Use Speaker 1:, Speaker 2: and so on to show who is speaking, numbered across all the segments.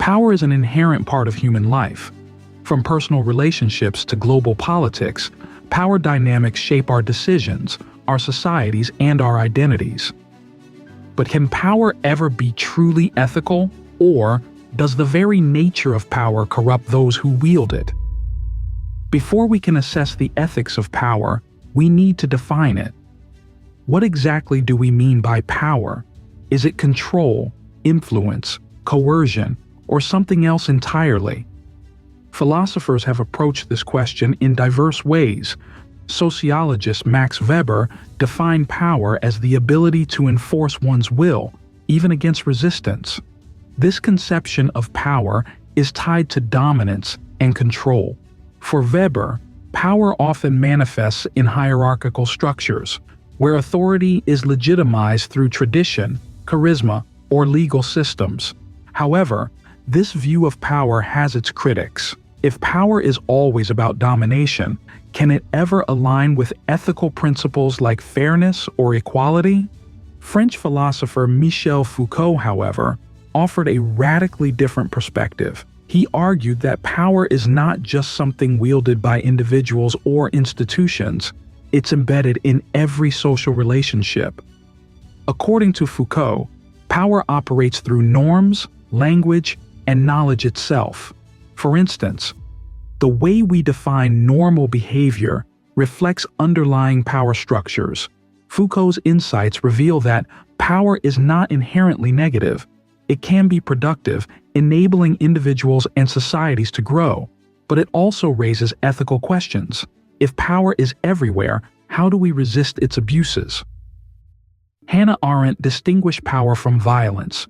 Speaker 1: Power is an inherent part of human life. From personal relationships to global politics, power dynamics shape our decisions, our societies, and our identities. But can power ever be truly ethical, or does the very nature of power corrupt those who wield it? Before we can assess the ethics of power, we need to define it. What exactly do we mean by power? Is it control, influence, coercion, or something else entirely? Philosophers have approached this question in diverse ways. Sociologist Max Weber defined power as the ability to enforce one's will, even against resistance. This conception of power is tied to dominance and control. For Weber, power often manifests in hierarchical structures, where authority is legitimized through tradition, charisma, or legal systems. However, this view of power has its critics. If power is always about domination, can it ever align with ethical principles like fairness or equality? French philosopher Michel Foucault, however, offered a radically different perspective. He argued that power is not just something wielded by individuals or institutions, it's embedded in every social relationship. According to Foucault, power operates through norms, language, and knowledge itself. For instance, the way we define normal behavior reflects underlying power structures. Foucault's insights reveal that power is not inherently negative. It can be productive, enabling individuals and societies to grow, but it also raises ethical questions. If power is everywhere, how do we resist its abuses? Hannah Arendt distinguished power from violence.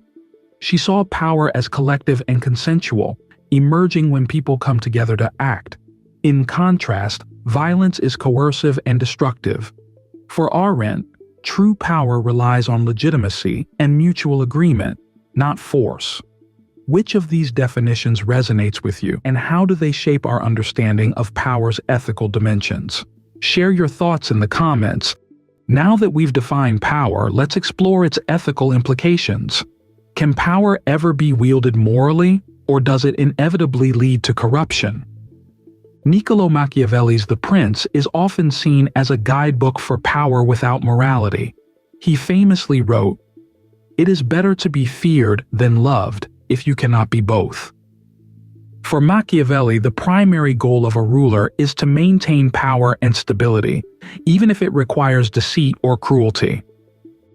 Speaker 1: She saw power as collective and consensual, emerging when people come together to act. In contrast, violence is coercive and destructive. For Arendt, true power relies on legitimacy and mutual agreement, not force. Which of these definitions resonates with you, and how do they shape our understanding of power's ethical dimensions? Share your thoughts in the comments. Now that we've defined power, let's explore its ethical implications. Can power ever be wielded morally, or does it inevitably lead to corruption? Niccolo Machiavelli's The Prince is often seen as a guidebook for power without morality. He famously wrote, "It is better to be feared than loved if you cannot be both." For Machiavelli, the primary goal of a ruler is to maintain power and stability, even if it requires deceit or cruelty.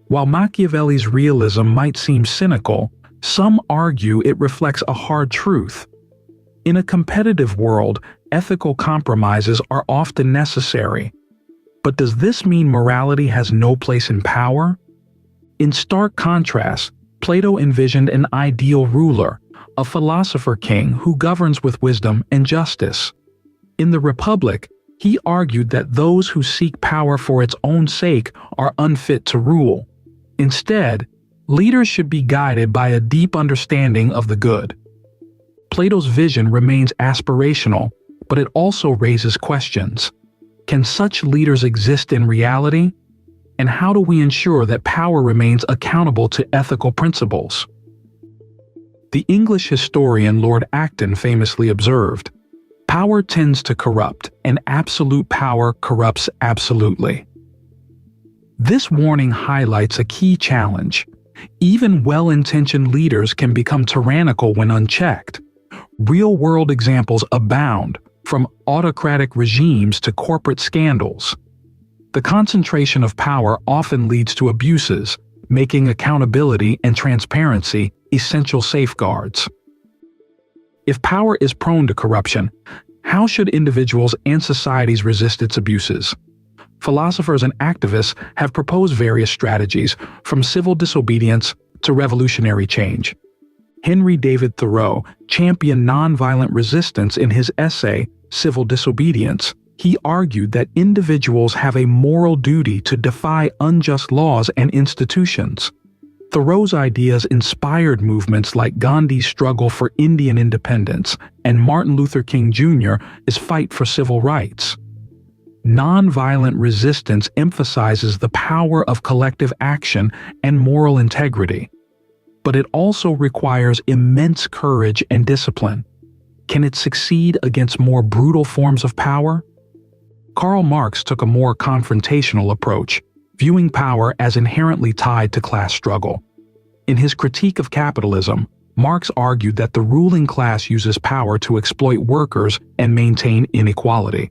Speaker 1: While Machiavelli's realism might seem cynical, some argue it reflects a hard truth. In a competitive world, ethical compromises are often necessary. But does this mean morality has no place in power? In stark contrast, Plato envisioned an ideal ruler, a philosopher king who governs with wisdom and justice. In the Republic, he argued that those who seek power for its own sake are unfit to rule. Instead, leaders should be guided by a deep understanding of the good. Plato's vision remains aspirational, but it also raises questions. Can such leaders exist in reality? And how do we ensure that power remains accountable to ethical principles? The English historian Lord Acton famously observed, "Power tends to corrupt, and absolute power corrupts absolutely." This warning highlights a key challenge. Even well-intentioned leaders can become tyrannical when unchecked. Real-world examples abound, from autocratic regimes to corporate scandals. The concentration of power often leads to abuses, making accountability and transparency essential safeguards. If power is prone to corruption, how should individuals and societies resist its abuses? Philosophers and activists have proposed various strategies, from civil disobedience to revolutionary change. Henry David Thoreau championed nonviolent resistance in his essay, Civil Disobedience. He argued that individuals have a moral duty to defy unjust laws and institutions. Thoreau's ideas inspired movements like Gandhi's struggle for Indian independence and Martin Luther King Jr.'s fight for civil rights. Nonviolent resistance emphasizes the power of collective action and moral integrity. but it also requires immense courage and discipline. Can it succeed against more brutal forms of power? Karl Marx took a more confrontational approach, viewing power as inherently tied to class struggle. In his critique of capitalism, Marx argued that the ruling class uses power to exploit workers and maintain inequality.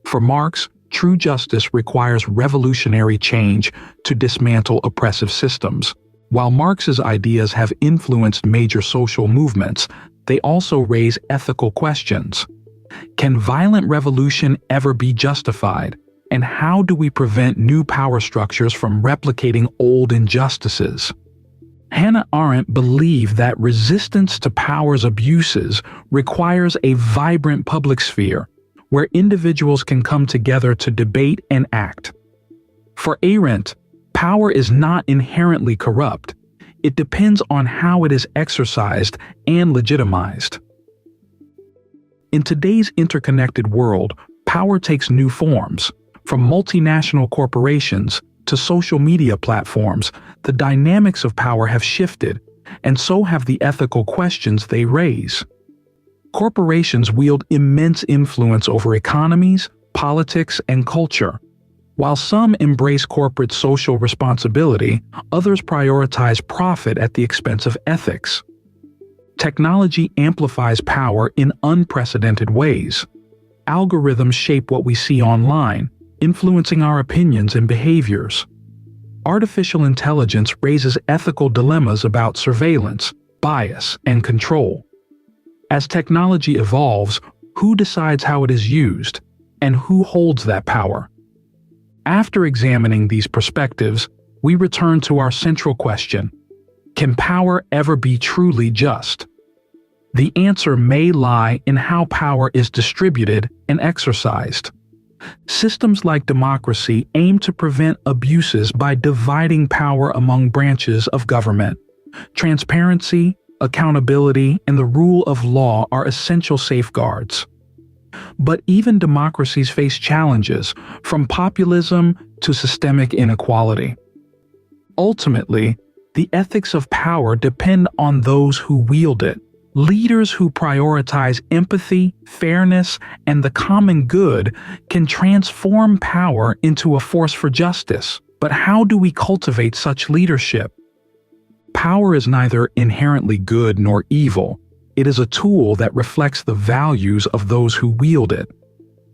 Speaker 1: For Marx, true justice requires revolutionary change to dismantle oppressive systems. While Marx's ideas have influenced major social movements, they also raise ethical questions. Can violent revolution ever be justified? And how do we prevent new power structures from replicating old injustices? Hannah Arendt believed that resistance to power's abuses requires a vibrant public sphere where individuals can come together to debate and act. For Arendt, power is not inherently corrupt. It depends on how it is exercised and legitimized. In today's interconnected world, power takes new forms. From multinational corporations to social media platforms, the dynamics of power have shifted, and so have the ethical questions they raise. Corporations wield immense influence over economies, politics, and culture. While some embrace corporate social responsibility, others prioritize profit at the expense of ethics. Technology amplifies power in unprecedented ways. Algorithms shape what we see online, influencing our opinions and behaviors. Artificial intelligence raises ethical dilemmas about surveillance, bias, and control. As technology evolves, who decides how it is used, and who holds that power? After examining these perspectives, we return to our central question: can power ever be truly just? The answer may lie in how power is distributed and exercised. Systems like democracy aim to prevent abuses by dividing power among branches of government. Transparency, accountability, and the rule of law are essential safeguards. But even democracies face challenges, from populism to systemic inequality. Ultimately, the ethics of power depend on those who wield it. Leaders who prioritize empathy, fairness, and the common good can transform power into a force for justice. But how do we cultivate such leadership? Power is neither inherently good nor evil. It is a tool that reflects the values of those who wield it.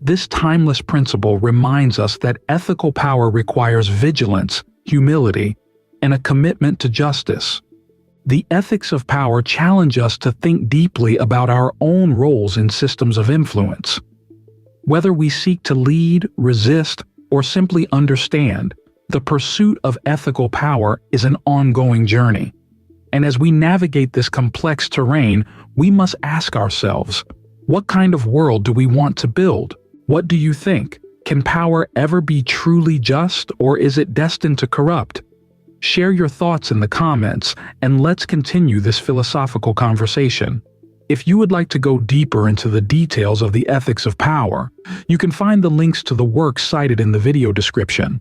Speaker 1: This timeless principle reminds us that ethical power requires vigilance, humility, and a commitment to justice. The ethics of power challenge us to think deeply about our own roles in systems of influence. Whether we seek to lead, resist, or simply understand, the pursuit of ethical power is an ongoing journey. And as we navigate this complex terrain, we must ask ourselves, what kind of world do we want to build? What do you think? Can power ever be truly just, or is it destined to corrupt? Share your thoughts in the comments, and let's continue this philosophical conversation. If you would like to go deeper into the details of the ethics of power, you can find the links to the works cited in the video description.